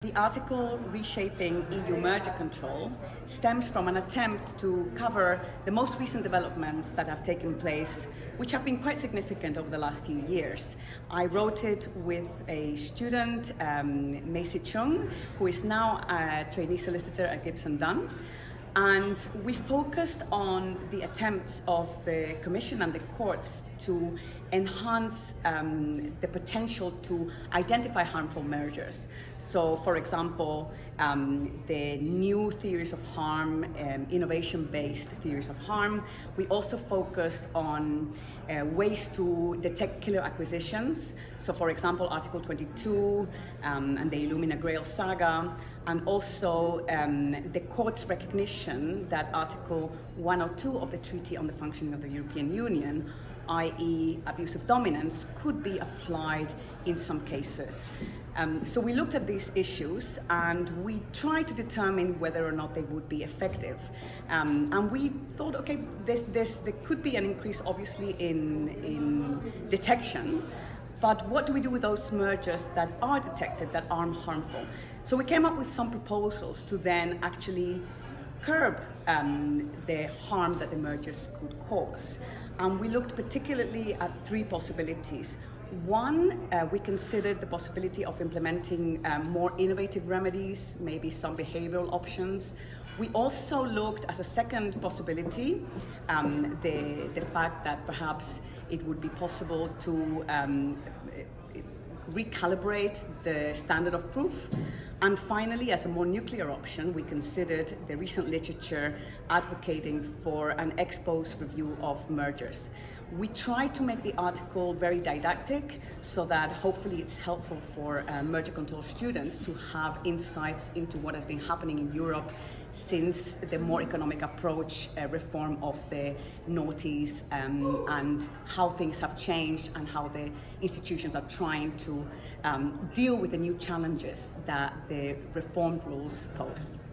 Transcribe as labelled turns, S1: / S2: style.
S1: The article Reshaping EU Merger Control stems from an attempt to cover the most recent developments that have taken place, which have been quite significant over the last few years. I wrote it with a student, Macy Chung, who is now a trainee solicitor at Gibson Dunn. And we focused on the attempts of the Commission and the courts to enhance the potential to identify harmful mergers. So, for example, the new theories of harm, innovation-based theories of harm. We also focused on ways to detect killer acquisitions. So, for example, Article 22 and the Illumina Grail saga, and also the court's recognition that Article 102 of the Treaty on the Functioning of the European Union, i.e. abusive dominance, could be applied in some cases. So we looked at these issues and we tried to determine whether or not they would be effective. And we thought, okay, there could be an increase obviously in detection, but what do we do with those mergers that are detected, that aren't harmful? So we came up with some proposals to then actually curb the harm that the mergers could cause. And we looked particularly at three possibilities. One, we considered the possibility of implementing more innovative remedies, maybe some behavioral options. We also looked as a second possibility, the fact that perhaps it would be possible to recalibrate the standard of proof. And finally, as a more nuclear option, we considered the recent literature advocating for an ex post review of mergers. We tried to make the article very didactic so that hopefully it's helpful for merger control students to have insights into what has been happening in Europe since the more economic approach reform of the noughties, and how things have changed and how the institutions are trying to deal with the new challenges that the reformed rules pose.